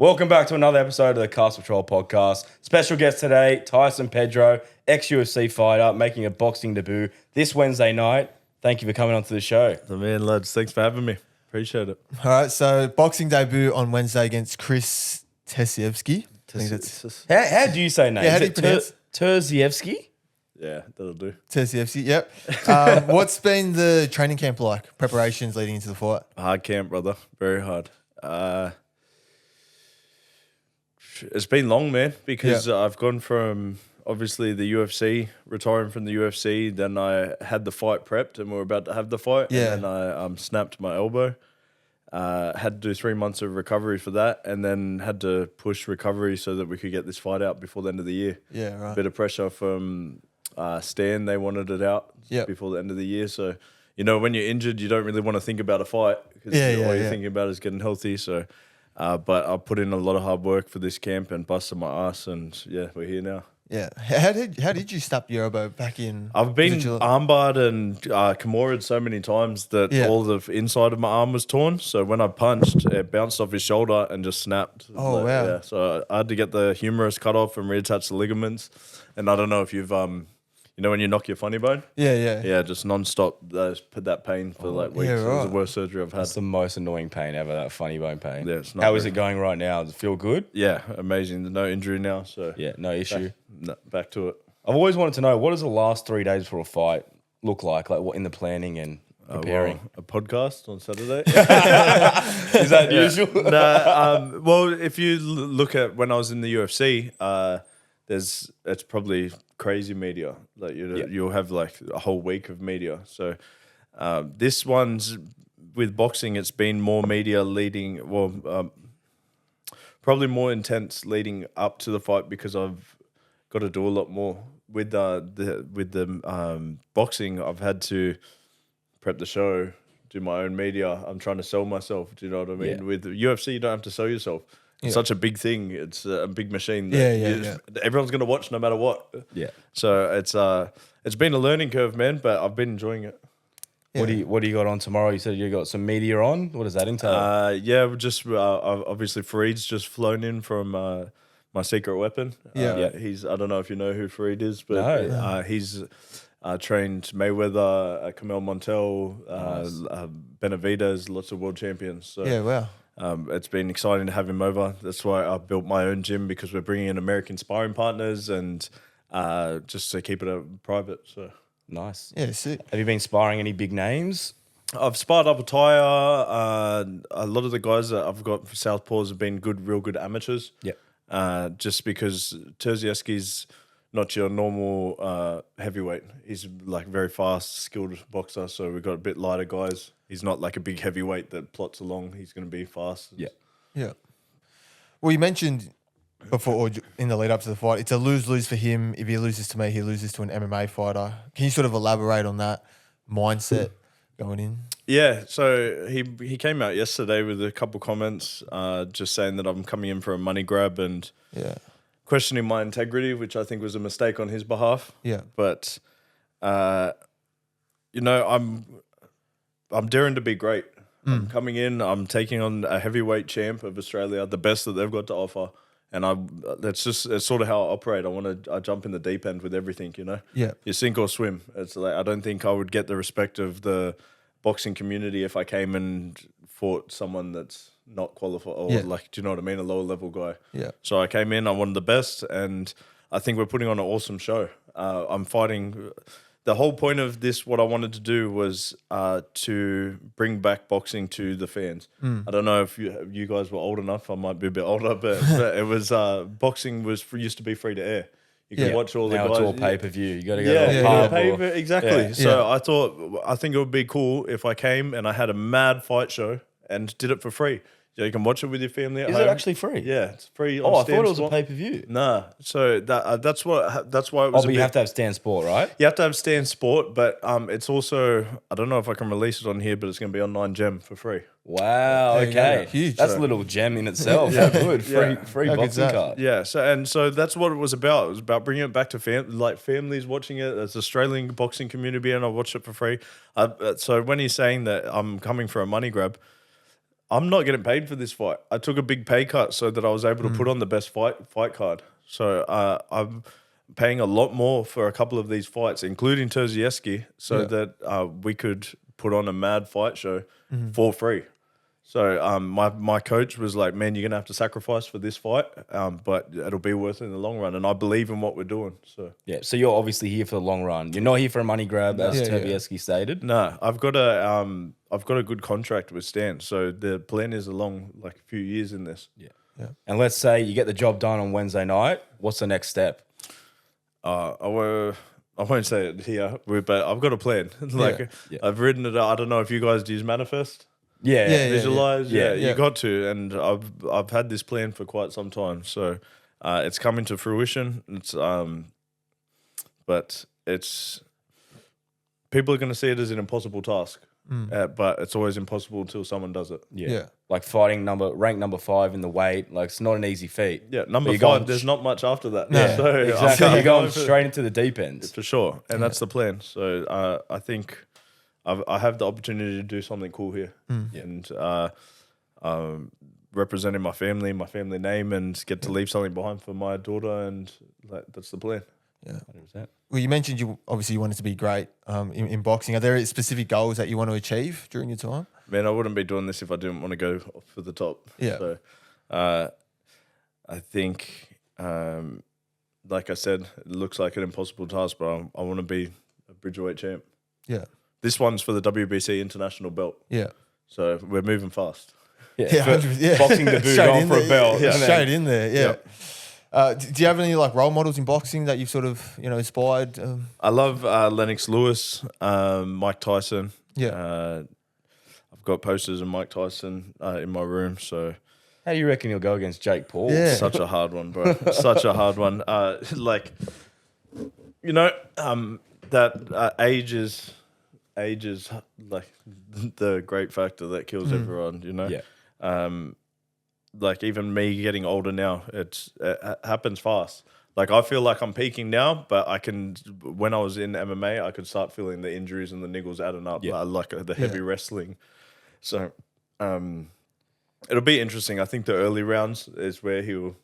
Welcome back to another episode of the Castle Patrol podcast. Special guest today, Tyson Pedro, ex-UFC fighter, making a boxing debut this Wednesday night. Thank you for coming onto the show. The man, lads. Thanks for having me. Appreciate it. All right, so boxing debut on Wednesday against Kris Terziecki. How do you say name? Yeah, how Is do you it pronounce? Terziecki? Yeah, that'll do. Terziecki, yep. What's been the training camp like? Preparations leading into the fight? Hard camp, brother. Very hard. It's been long, man, because I've gone from obviously the UFC, retiring from the UFC. Then I had the fight prepped and we were about to have the fight. Yeah. And then I snapped my elbow. Had to do 3 months of recovery for that, and then had to push recovery so that we could get this fight out before the end of the year. Yeah, right. Bit of pressure from Stan. They wanted it out before the end of the year. So, you know, when you're injured, you don't really want to think about a fight because all you're thinking about is getting healthy. So, but I put in a lot of hard work for this camp and busted my ass, and yeah, we're here now. Yeah. How did you snap your elbow back in? I've been armbarred and Kimura'd so many times that all the inside of my arm was torn. So when I punched, it bounced off his shoulder and just snapped. Oh, wow. Yeah, so I had to get the humerus cut off and reattach the ligaments. And I don't know if you've, you know when you knock your funny bone? Yeah, just non-stop. Put that pain for like weeks. Yeah, It was right. the worst surgery I've had. That's the most annoying pain ever, that funny bone pain. Yeah, it's not How is very- it going right now? Does it feel good? Yeah, amazing. There's no injury now. So Yeah, no issue. back to it. I've always wanted to know, what does the last 3 days before a fight look like? Like what in the planning and preparing? Well, a podcast on Saturday. Is that usual? Well, if you look at when I was in the UFC, it's probably crazy media. Like you'll have like a whole week of media. So this one's with boxing. It's been more media leading. Well, probably more intense leading up to the fight because I've got to do a lot more with the boxing. I've had to prep the show, do my own media. I'm trying to sell myself. Do you know what I mean? Yeah. With UFC, you don't have to sell yourself. It's such a big thing. It's a big machine. Everyone's going to watch no matter what. Yeah. So it's been a learning curve, man. But I've been enjoying it. What do you got on tomorrow? You said you got some media on. What does that entail? Yeah, we just obviously Fareed's just flown in from my secret weapon. He's I don't know if you know who Fareed is, but he's trained Mayweather, Kamel Montel, Benavidez, lots of world champions. So Yeah, wow. it's been exciting to have him over. That's why I built my own gym, because we're bringing in American sparring partners and just to keep it private. So Nice. Yeah, sick. Have you been sparring any big names? I've sparred up a tire. A lot of the guys that I've got for Southpaws have been real good amateurs. Yeah. Just because Terziecki's not your normal heavyweight. He's like very fast, skilled boxer. So we've got a bit lighter guys. He's not like a big heavyweight that plots along. He's going to be fast. Yeah. Yeah. Well, you mentioned before or in the lead up to the fight, it's a lose-lose for him. If he loses to me, he loses to an MMA fighter. Can you sort of elaborate on that mindset going in? Yeah, so he came out yesterday with a couple comments just saying that I'm coming in for a money grab and questioning my integrity, which I think was a mistake on his behalf. Yeah. But, you know, I'm daring to be great. I'm coming in, I'm taking on a heavyweight champ of Australia, the best that they've got to offer. And it's sort of how I operate. I jump in the deep end with everything, you know? Yeah. You sink or swim. It's like, I don't think I would get the respect of the boxing community if I came and fought someone that's not qualified or like, do you know what I mean? A lower level guy. Yeah. So I came in, I wanted the best, and I think we're putting on an awesome show. I'm fighting. The whole point of this, what I wanted to do was to bring back boxing to the fans. I don't know if you guys were old enough. I might be a bit older, but it was boxing used to be free to air. You could watch all the Now guys. it's all pay-per-view. You got to go to a pub. Exactly. Yeah. So I think it would be cool if I came and I had a mad fight show and did it for free. So you can watch it with your family at Is home. it actually free? Yeah, it's free. Oh, on I thought it was Stan a Sport. pay-per-view. Nah, so that's why it was. Oh, a but bit, you have to have Stan Sport, right? you have to have Stan Sport, but it's also, I don't know if I can release it on here, but it's going to be on 9gem for free. Wow, There you go. okay. Huge. That's a little gem in itself. Yeah, good. Free How good's boxing that? card. Yeah, so that's what it was about. It was about bringing it back to families watching it. There's Australian boxing community, and I watched it for free. So when he's saying that I'm coming for a money grab, I'm not getting paid for this fight. I took a big pay cut so that I was able to put on the best fight card. So I'm paying a lot more for a couple of these fights, including Terziecski, so that we could put on a mad fight show for free. So my coach was like, man, you're going to have to sacrifice for this fight, but it'll be worth it in the long run. And I believe in what we're doing. So So you're obviously here for the long run. You're not here for a money grab, as Terziecski stated. no, I've got a good contract with Stan. So the plan is a few years in this. Yeah. And let's say you get the job done on Wednesday night. What's the next step? I won't say it here, but I've got a plan. I've written it out. I don't know if you guys use Manifest. Visualize. You got to. And I've had this plan for quite some time. So it's coming to fruition. It's but it's people are going to see it as an impossible task. But it's always impossible until someone does it. Like fighting ranked number 5 in the weight. Like it's not an easy feat. Yeah, number 5. There's not much after that. Yeah, so exactly. You're going straight into the deep end for sure, and that's the plan. So I think I have the opportunity to do something cool here, and representing my family name, and get to leave something behind for my daughter, and that's the plan. Yeah. 100%. Well, you mentioned you wanted to be great in boxing. Are there specific goals that you want to achieve during your time? Man, I wouldn't be doing this if I didn't want to go for the top. Yeah. So I think, like I said, it looks like an impossible task, but I want to be a bridgerweight champ. Yeah. This one's for the WBC international belt. Yeah. So we're moving fast. Boxing debut, going for a belt. Straight in there. Yeah. Do you have any role models in boxing that you've sort of inspired? I love Lennox Lewis, Mike Tyson. Yeah. I've got posters of Mike Tyson in my room. So how do you reckon he'll go against Jake Paul? Yeah. Such a hard one, bro. Such a hard one. That age is like the great factor that kills everyone. Yeah. Even me getting older now, it happens fast. I feel like I'm peaking now, but when I was in MMA, I could start feeling the injuries and the niggles adding up, the heavy wrestling. So it'll be interesting. I think the early rounds is where he'll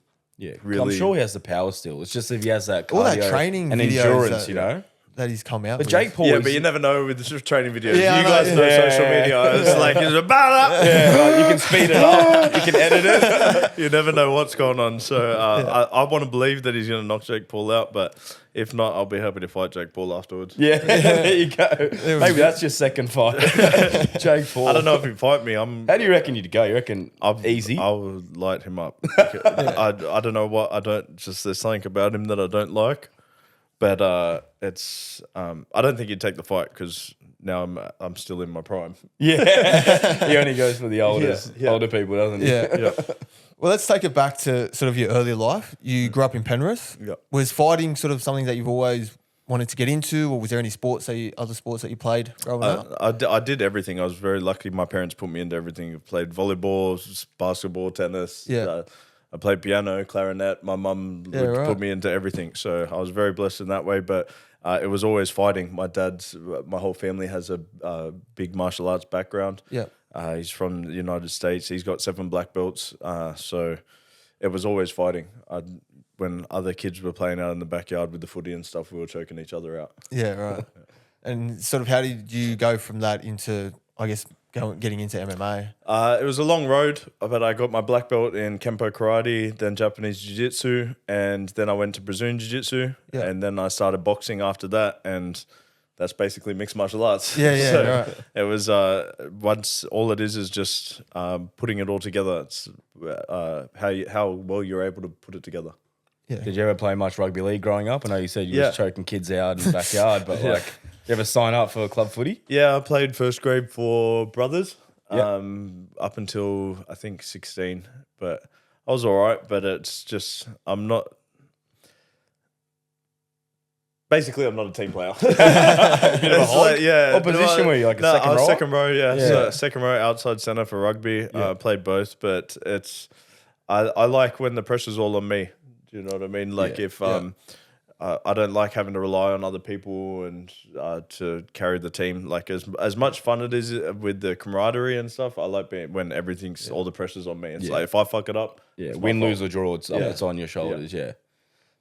really... I'm sure he has the power still. It's just if he has that cardio all that training and videos endurance, that he's come out But with. Jake Paul, but you never know with the training videos. Yeah, you guys know social media. It's you can speed it up, you can edit it. You never know what's going on. So I want to believe that he's going to knock Jake Paul out, but if not, I'll be happy to fight Jake Paul afterwards. Yeah, there you go. Maybe that's your second fight. Jake Paul. I don't know if he'd fight me. How do you reckon you'd go? You reckon easy? I would light him up. I don't know what. There's something about him that I don't like. But it's I don't think he'd take the fight because now I'm still in my prime. Yeah, he only goes for the older people, doesn't he? Yeah. Well, let's take it back to sort of your earlier life. You grew up in Penrith. Yeah. Was fighting sort of something that you've always wanted to get into, or was there any other sports that you played growing up? I did everything. I was very lucky. My parents put me into everything. I played volleyball, basketball, tennis. Yeah. I played piano, clarinet. My mum put me into everything. So I was very blessed in that way. But it was always fighting. My whole family has a big martial arts background. Yeah. He's from the United States. He's got 7 black belts. So it was always fighting. When other kids were playing out in the backyard with the footy and stuff, we were choking each other out. Yeah, right. And sort of how did you go from that into, I guess, getting into MMA? It was a long road, but I got my black belt in Kempo Karate, then Japanese Jiu-Jitsu, and then I went to Brazilian Jiu-Jitsu, and then I started boxing after that, and that's basically mixed martial arts. Yeah, So right. it was once all it is just putting it all together. It's how well you're able to put it together. Yeah. Did you ever play much rugby league growing up? I know you said you were choking kids out in the backyard, but you ever sign up for club footy? Yeah, I played first grade for brothers Yeah. up until I think 16, but I was all right. But it's just I'm not a team player. What position were you? Like second I was row? second row. Yeah, so second row outside centre for rugby. I played both, but I like when the pressure's all on me. Do you know what I mean? Like if I don't like having to rely on other people and to carry the team. Like as much fun it is with the camaraderie and stuff, I like being when everything's all the pressure's on me. It's like if I fuck it up, Yeah, win, lose or draw, it's on your shoulders. Yeah.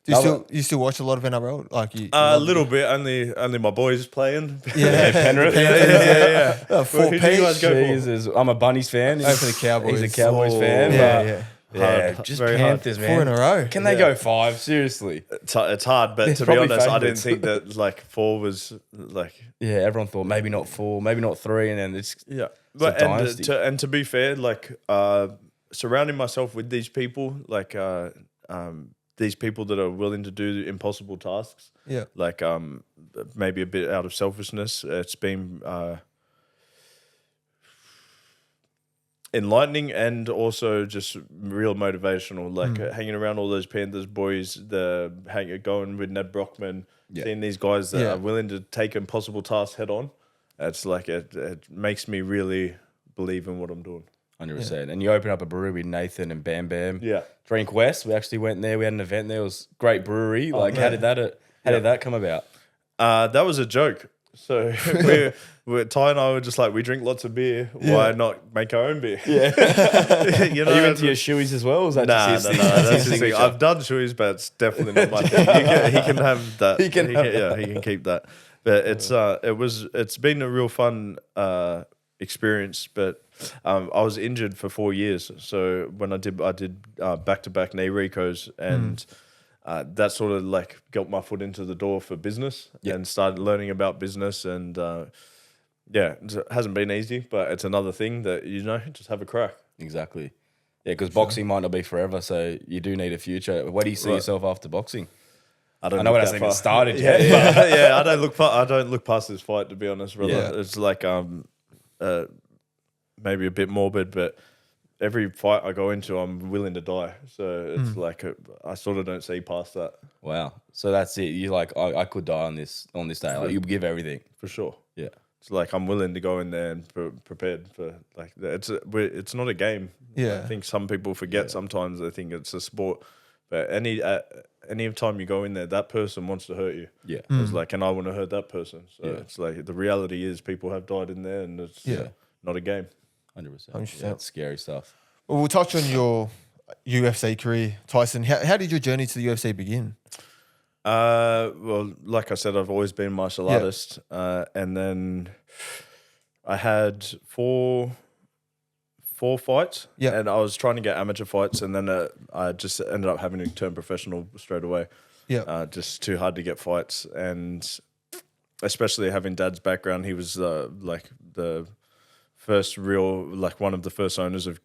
Do you still watch a lot of NRL? Like you A little bit. Only my boys playing. Yeah, Penrith. yeah. Four Who do you guys piece. go for? Jesus, I'm a Bunnies fan. Go for the Cowboys. He's a Cowboys fan. Yeah, but yeah. Yeah, just Very Panthers, hard. man. 4 in a row. Can they go 5? Seriously. It's hard, but It's to be probably honest, I didn't favourites. think that like 4 was like Yeah, everyone thought maybe not 4, maybe not 3, and then it's yeah. a But dynasty. to be fair, like surrounding myself with these people, like these people that are willing to do impossible tasks, Yeah. like maybe a bit out of selfishness. It's been enlightening and also just real motivational. Like hanging around all those Panthers boys, going with Ned Brockman, seeing these guys that are willing to take impossible tasks head on. It's like it makes me really believe in what I'm doing. 100%. And you open up a brewery with Nathan and Bam Bam. Yeah. Drinkwest. We actually went there. We had an event there. It was a great brewery. Like, how did that come about? That was a joke. So Ty and I were just like, we drink lots of beer. Why not make our own beer? Yeah. you Are you into your shoeys as well? Or is that Nah, just his that's his thing. signature? I've done shoes, but it's definitely not my thing. He can have that. He can keep that. But it's been a real fun experience. But I was injured for 4 years, so when I did back-to-back knee recos, and that sort of like got my foot into the door for business and started learning about business. And it hasn't been easy, but it's another thing that just have a crack. Exactly. Yeah, because boxing might not be forever, so you do need a future. Where do you see yourself after boxing? I know it hasn't even started yet. Yeah. I don't look past this fight, to be honest, brother. Yeah. It's like maybe a bit morbid, but every fight I go into, I'm willing to die. So it's like I sort of don't see past that. Wow. So that's it. You're like, I could die on this day. Like, you give everything. For sure. Yeah. It's like I'm willing to go in there and prepared for like it's not a game. Yeah. I think some people forget sometimes. They think it's a sport, but any time you go in there, that person wants to hurt you. Yeah. It's like, and I want to hurt that person. So it's like the reality is people have died in there, and it's not a game. 100%. 100%. Yeah, it's scary stuff. Well, we'll touch on your UFC career, Tyson. How did your journey to the UFC begin? Well, like I said, I've always been a martial artist, and then I had four fights, and I was trying to get amateur fights, and then I just ended up having to turn professional straight away. Yeah, just too hard to get fights, and especially having Dad's background, he was like the first real, like one of the first owners of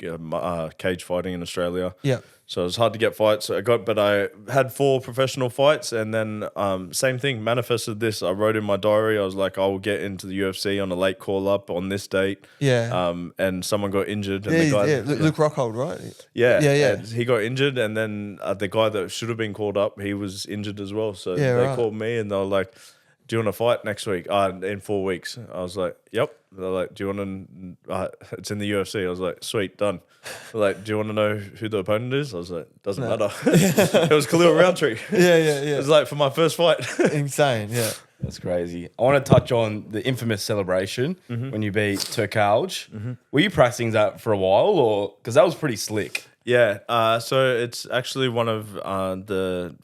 cage fighting in Australia. Yeah. So it was hard to get fights. But I had 4 professional fights, and then same thing, manifested this. I wrote in my diary, I was like, I will get into the UFC on a late call up on this date. Yeah. And someone got injured. And the guy, Luke Rockhold, right? Yeah. And he got injured, and then the guy that should have been called up, he was injured as well. So they called me, and they were like, do you want to fight next week? In 4 weeks. I was like, yep. They're like, do you want to, it's in the UFC. I was like, sweet, done. They're like, do you want to know who the opponent is? I was like, doesn't matter. It was Khalil Roundtree. Yeah. It was like for my first fight. Insane, yeah. That's crazy. I want to touch on the infamous celebration when you beat Turkalj. Were you practicing that for a while, or because that was pretty slick? Yeah. So it's actually one of the.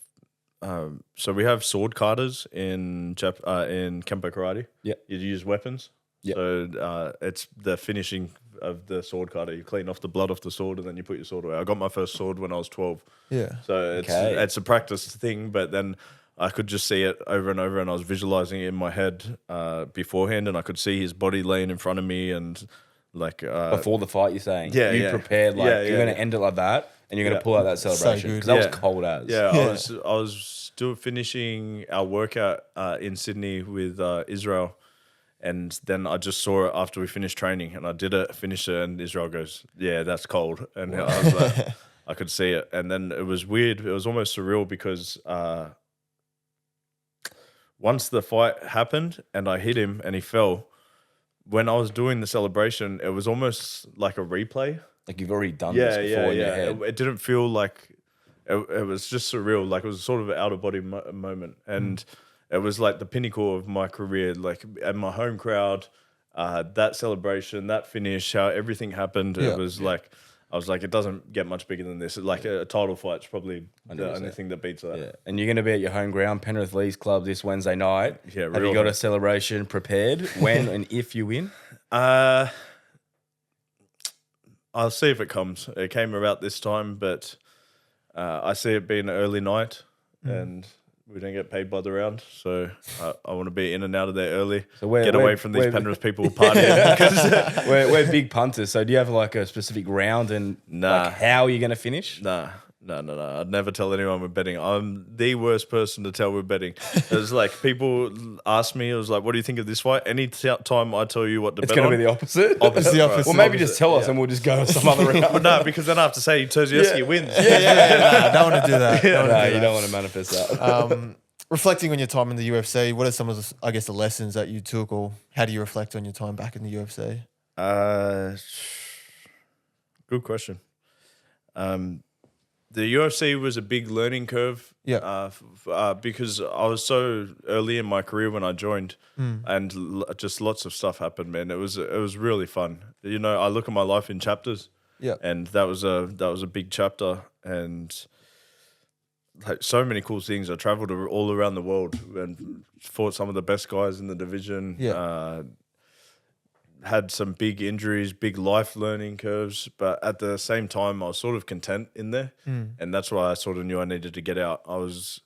So we have sword katas in Kempo karate. Yeah, you use weapons. Yeah. So it's the finishing of the sword kata. You clean off the blood off the sword, and then you put your sword away. I got my first sword when I was 12. Yeah. So it's a practice thing, but then I could just see it over and over, and I was visualizing it in my head beforehand, and I could see his body laying in front of me, and like before the fight, you're saying, you prepared like you're going to end it like that. And you're going to pull out that celebration because that was cold as. Yeah, I was still finishing our workout in Sydney with Israel, and then I just saw it after we finished training, and I did it, finished it, and Israel goes, "Yeah, that's cold," and I was like, I could see it, and then it was weird. It was almost surreal because once the fight happened and I hit him and he fell, when I was doing the celebration, it was almost like a replay. Like you've already done this before in your head. It didn't feel like it was just surreal. Like it was sort of an out of body moment, and it was like the pinnacle of my career. Like at my home crowd, that celebration, that finish, how everything happened. It was like. I was like, it doesn't get much bigger than this. Like a title fight's probably 100%. The only thing that beats that. Yeah. And you're going to be at your home ground, Penrith Leagues Club, this Wednesday night. Yeah, have you got a celebration prepared when and if you win? I'll see if it comes. It came about this time, but I see it being an early night and we don't get paid by the round. So I want to be in and out of there early. So get away from these Penrith people partying. we're big punters. So do you have like a specific round and like how you're going to finish? No. I'd never tell anyone we're betting. I'm the worst person to tell we're betting. It's like people ask me, it was like, what do you think of this fight? Any time I tell you what to bet on. It's going to be the opposite? It's the opposite. Well, maybe just tell us and we'll just go some other round. But no, because then I have to say Terziecski wins. I don't want to do that. You don't want to manifest that. Reflecting on your time in the UFC, what are some of the, I guess, the lessons that you took, or how do you reflect on your time back in the UFC? Good question. The UFC was a big learning curve. Yeah. Because I was so early in my career when I joined, and just lots of stuff happened, man. It was really fun. You know, I look at my life in chapters. Yeah. And that was a big chapter, and like so many cool things. I traveled all around the world and fought some of the best guys in the division. Yeah. Had some big injuries, big life learning curves, but at the same time, I was sort of content in there. And that's why I sort of knew I needed to get out. I was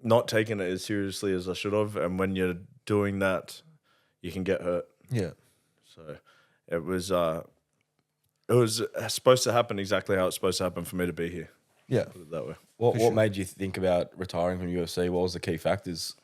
not taking it as seriously as I should have. And when you're doing that, you can get hurt. Yeah. So it was supposed to happen exactly how it's supposed to happen for me to be here. Yeah. Put it that way. What made you think about retiring from UFC? What was the key factors?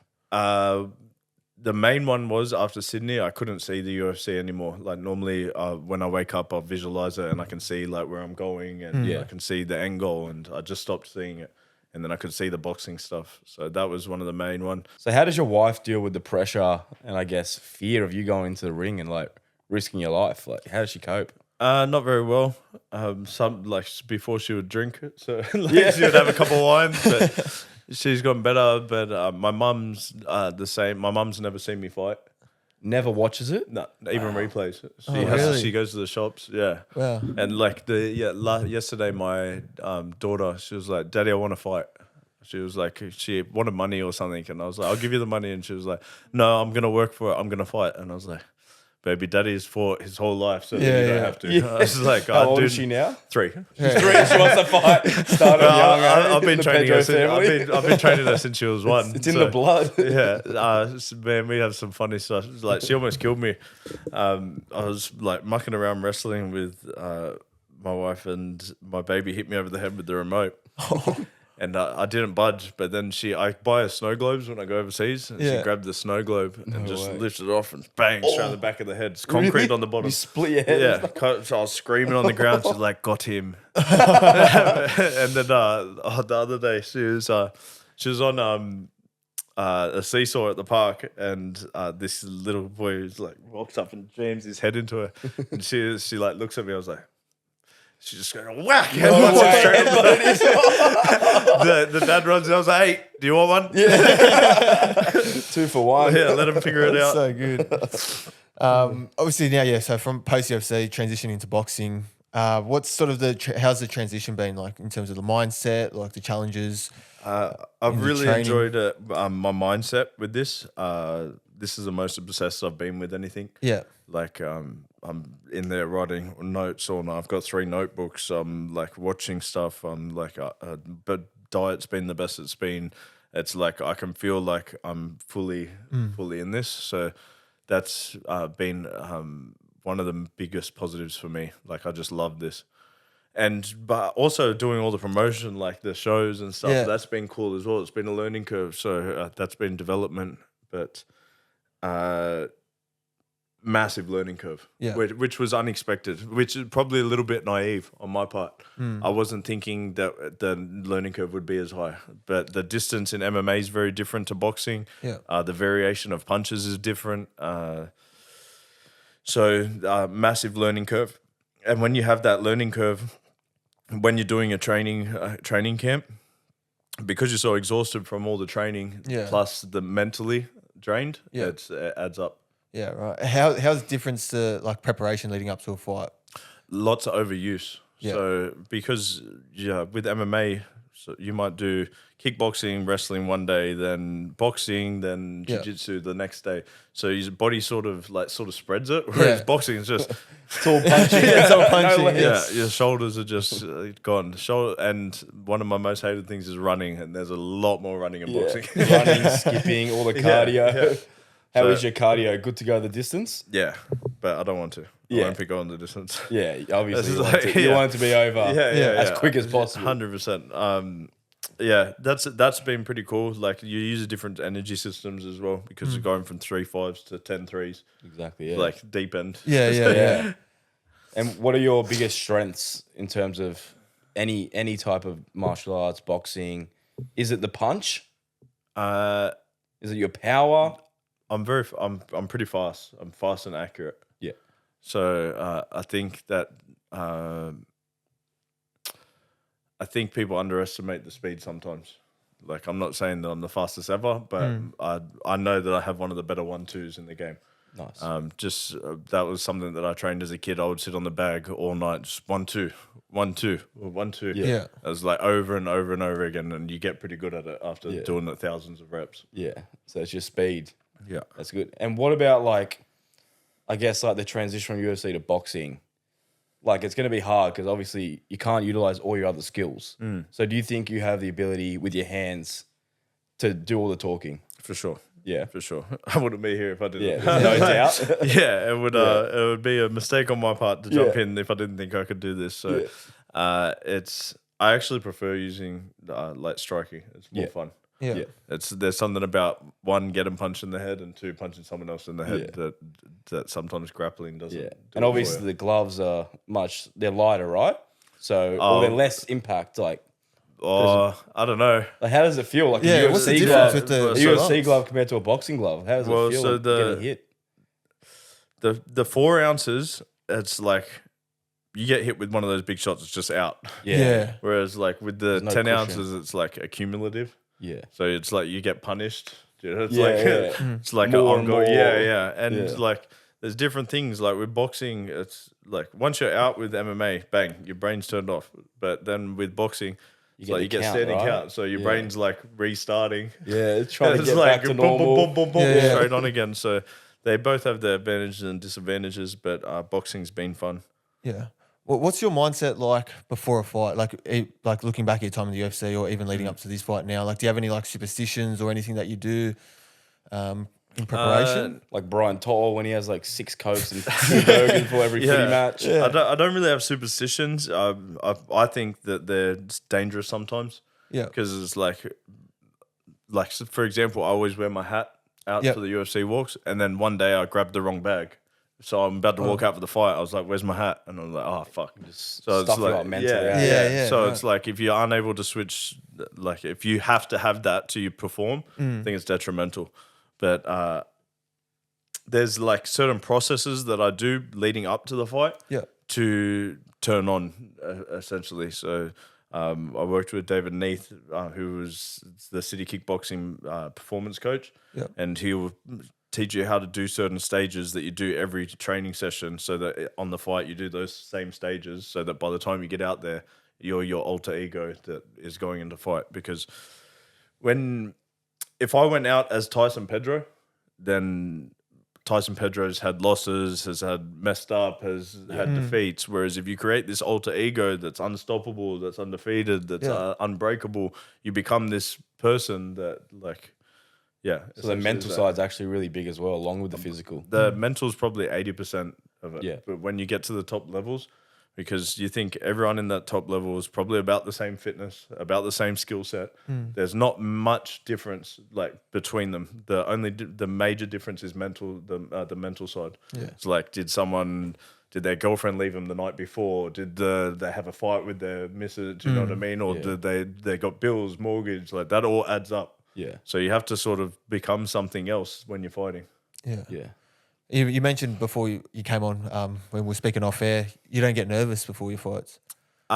The main one was after Sydney, I couldn't see the UFC anymore. Like normally when I wake up, I'll visualize it and I can see like where I'm going and I can see the end goal, and I just stopped seeing it. And then I could see the boxing stuff. So that was one of the main ones. So how does your wife deal with the pressure and I guess fear of you going into the ring and like risking your life? Like how does she cope? Not very well. Some like before she would drink it, so she would have a couple of wines, but she's gotten better. But my mum's the same. My mum's never seen me fight. Never watches it? No, even replays. She goes to the shops. Yeah. Wow. And like yesterday, my daughter, she was like, "Daddy, I want to fight." She was like, she wanted money or something, and I was like, "I'll give you the money," and she was like, "No, I'm gonna work for it. I'm gonna fight," and I was like, baby, daddy's fought his whole life, so you don't have to. I was like, how old is she now? 3. She's 3. She wants to fight. Started young. I've been training her since I've been training her since she was 1. It's in the blood. Man, we have some funny stuff. Like she almost killed me. I was like mucking around wrestling with my wife, and my baby hit me over the head with the remote. And I didn't budge, but then I buy her snow globes when I go overseas, and she grabbed the snow globe and just lifted it off and bang, straight on the back of the head. It's concrete on the bottom. You split your head. Yeah, so I was screaming on the ground. She's like, "Got him!" And then the other day, she was on a seesaw at the park, and this little boy like walks up and jams his head into her, and she like looks at me. I was like. She just goes, whack! The dad runs in. I was like, "Hey, do you want one?" Yeah. 2 for 1. Yeah, let him figure it out. So good. Obviously now, so from post UFC transitioning to boxing, what's sort of how's the transition been like in terms of the mindset, like the challenges? I've really enjoyed my mindset with this. This is the most obsessed I've been with anything. Yeah. Like I'm in there writing notes all night. I've got 3 notebooks. I'm like watching stuff. I'm like, but diet's been the best it's been. It's like I can feel like I'm fully in this. So that's been one of the biggest positives for me. Like I just love this. But also doing all the promotion, like the shows and stuff, that's been cool as well. It's been a learning curve. So that's been development, but massive learning curve, which was unexpected, which is probably a little bit naive on my part. I wasn't thinking that the learning curve would be as high, but the distance in MMA is very different to boxing. The variation of punches is different. So massive learning curve. And when you have that learning curve, when you're doing a training camp, because you're so exhausted from all the training, plus the mentally drained, it adds up. Yeah, right. How's the difference to like preparation leading up to a fight? Lots of overuse. Yeah. So because with MMA, so you might do kickboxing, wrestling one day, then boxing, then jiu-jitsu the next day. So your body sort of spreads it. Whereas boxing is just It's all punching. It's all punching. your shoulders are just gone. And one of my most hated things is running, and there's a lot more running in boxing. Running, skipping, all the cardio. Yeah. How is your cardio? Good to go the distance? Yeah, but I don't want to. I won't pick on the distance. Yeah, obviously This is you want it to be over as yeah. quick as possible. 100%. Yeah, that's been pretty cool. Like you use different energy systems as well because you're going from 3-5s to 10-3s. Exactly. Yeah. Like deep end. Yeah. And what are your biggest strengths in terms of any type of martial arts, boxing? Is it the punch? Is it your power? I'm pretty fast. I'm fast and accurate. Yeah. So I think that I think people underestimate the speed sometimes. Like I'm not saying that I'm the fastest ever, but I know that I have one of the better 1-2s in the game. Nice. That was something that I trained as a kid. I would sit on the bag all night, just 1-2, 1-2, 1-2. Yeah. It was like over and over and over again, and you get pretty good at it after doing it thousands of reps. Yeah. So it's your speed. Yeah. That's good. And what about I guess the transition from UFC to boxing? Like it's going to be hard because obviously you can't utilize all your other skills. So do you think you have the ability with your hands to do all the talking? For sure. Yeah. For sure. I wouldn't be here if I didn't. Yeah, there's no doubt. Yeah, it would be a mistake on my part to jump in if I didn't think I could do this. So I actually prefer using like striking. It's more fun. Yeah. There's something about one getting punched in the head and two punching someone else in the head that sometimes grappling doesn't. Yeah. do And it obviously for you. the gloves are they're lighter, right? So or they're less impact. I don't know. Like how does it feel? Like Yeah, a what's the UFC difference glove, with the a UFC gloves? glove compared to a boxing glove? How does it feel so getting hit? The 4 ounces, it's like you get hit with one of those big shots, it's just out. Yeah. Whereas like with the no 10 cushion. ounces, it's like accumulative. Yeah. So it's like you get punished. It's Yeah, it's like More an and ongoing. more. Yeah. And like there's different things. Like with boxing, it's like once you're out with MMA, bang, your brain's turned off. But then with boxing, it's like you get standing count. So your brain's like restarting. Yeah, it's trying to It's get like back to boom, boom, normal. boom, boom, boom, Yeah. straight on again. So they both have their advantages and disadvantages, but boxing's been fun. Yeah. Well, what's your mindset like before a fight? Like looking back at your time in the UFC or even leading up to this fight now, like do you have any like superstitions or anything that you do in preparation? Like Brian Toll when he has like 6 Cokes and 2 burgers for every footy match. I don't really have superstitions. I think that they're dangerous sometimes. Yeah. Because it's like so for example, I always wear my hat out Yep. to the UFC walks, and then one day I grabbed the wrong bag. So I'm about to walk out for the fight. I was like, "Where's my hat?" And I'm like, "Oh fuck!" So Stuff you like mentally out. Yeah, So right. it's like if you're unable to switch, like if you have to have that to you perform, I think it's detrimental. But there's like certain processes that I do leading up to the fight to turn on essentially. So I worked with David Neath, who was the City Kickboxing performance coach, and he will teach you how to do certain stages that you do every training session, so that on the fight you do those same stages, so that by the time you get out there, you're your alter ego that is going into fight. Because if I went out as Tyson Pedro, then Tyson Pedro's had losses, has had messed up, has had defeats. Whereas if you create this alter ego that's unstoppable, that's undefeated, that's unbreakable, you become this person that So the mental side's actually really big as well, along with the physical. The mental's probably 80% of it. Yeah. But when you get to the top levels, because you think everyone in that top level is probably about the same fitness, about the same skill set. There's not much difference like between them. The major difference is the mental side. Yeah. It's like, did their girlfriend leave them the night before? Did they have a fight with their missus? Do you know what I mean? Or did they got bills, mortgage? Like that all adds up. Yeah. So you have to sort of become something else when you're fighting. Yeah. Yeah. You mentioned before you came on when we were speaking off air, you don't get nervous before your fights.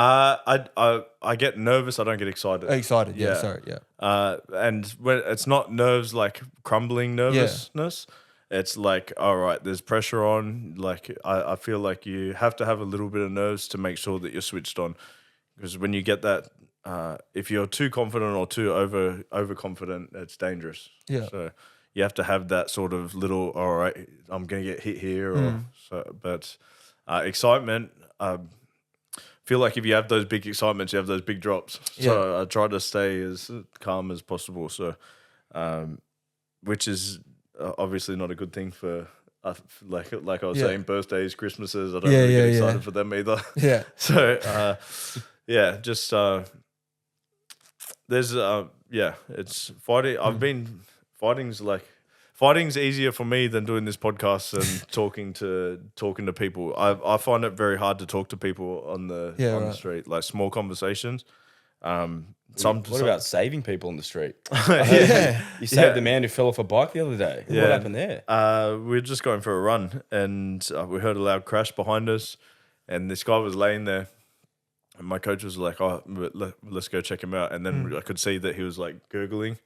I get nervous. I don't get excited. Excited, yeah. Sorry, yeah. And when it's not nerves like crumbling nervousness, it's like, all right, there's pressure on. Like I feel like you have to have a little bit of nerves to make sure that you're switched on, because when you get that, if you're too confident or too overconfident, it's dangerous. Yeah. So you have to have that sort of little, all right, I'm gonna get hit here, or so. But excitement. Feel like if you have those big excitements, you have those big drops. So I try to stay as calm as possible. So, which is obviously not a good thing for, like I was saying, birthdays, Christmases. I don't really get excited for them either. Yeah. So, just there's it's fighting. Fighting's easier for me than doing this podcast and talking to people. I find it very hard to talk to people on the street, like small conversations. What about saving people on the street? You saved the man who fell off a bike the other day. What happened there? We were just going for a run, and we heard a loud crash behind us, and this guy was laying there. And my coach was like, "Oh, let's go check him out." And then I could see that he was like gurgling.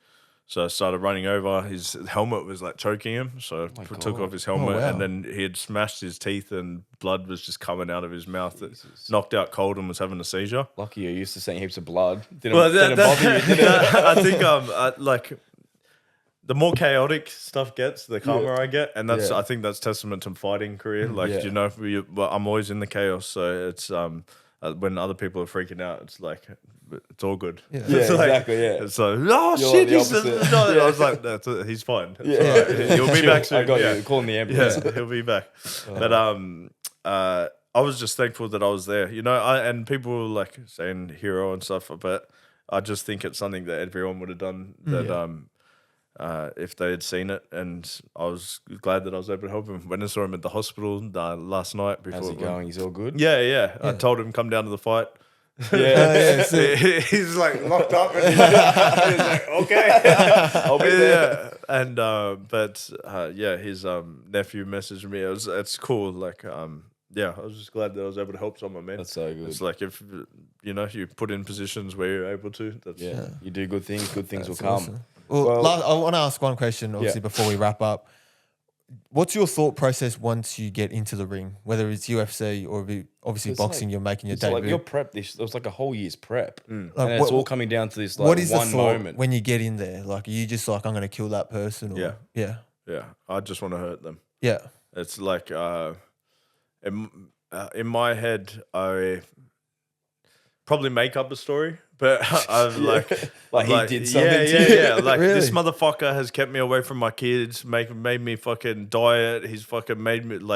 So I started running over. His helmet was like choking him. So I took off his helmet, and then he had smashed his teeth and blood was just coming out of his mouth. It knocked out cold and was having a seizure. Lucky you're used to seeing heaps of blood. Didn't bother you, did it? I think like the more chaotic stuff gets, the calmer I get. And that's I think that's testament to fighting career. Like, you know, I'm always in the chaos. So it's when other people are freaking out, it's like, it's all good. Yeah, it's like, exactly, yeah. So, shit, I was like, he's fine. Yeah. He'll be back soon. I got you. Calling the ambulance. Yeah, he'll be back. But I was just thankful that I was there. You know, and people were like saying hero and stuff, but I just think it's something that everyone would have done that if they had seen it. And I was glad that I was able to help him. When I saw him at the hospital last night. Before How's he going? He's all good? Yeah. I told him come down to the fight. He's like locked up and he's like, okay, I'll be there. And his nephew messaged me. It's cool. Like I was just glad that I was able to help someone, man. That's so good. It's like if you put in positions where you're able to. You do good things will come. Awesome. Well, I want to ask one question, obviously, before we wrap up. What's your thought process once you get into the ring, whether it's UFC or obviously boxing? You're making your debut. Like your prep. It was like a whole year's prep, and Like, it's all coming down to this like what is one the thought moment. when you get in there? Like, are you just like, I'm going to kill that person? Or, yeah. I just want to hurt them. Yeah. It's like in my head, I probably make up a story, but I'm like he did something to you. Yeah. Like Really? this motherfucker has kept me away from my kids, made me fucking diet. He's fucking made me put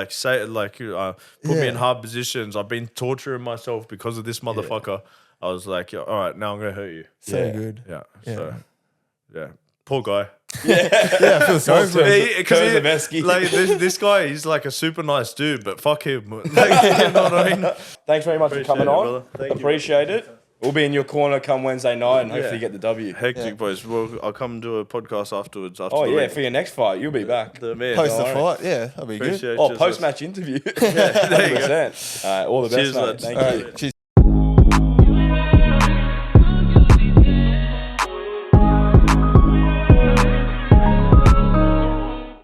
me in hard positions. I've been torturing myself because of this motherfucker. I was like, all right, now I'm gonna hurt you. So good. Yeah. So poor guy. I feel sorry for him. Terziecki. Like this guy, he's like a super nice dude, but fuck him. Like, you know what I mean? Thanks very much for coming it, on. brother. Thank you. Appreciate it. We'll be in your corner come Wednesday night and hopefully get the W. Hectic, boys. Well, I'll come do a podcast afterwards. After Oh the yeah, week. for your next fight, you'll be back. The man. Post the Don't worry. fight, that'll be good. Appreciate Oh, you. post match interview. There you go. 100%. All the best, Cheers, mate. lads. Thank All you. right, cheers.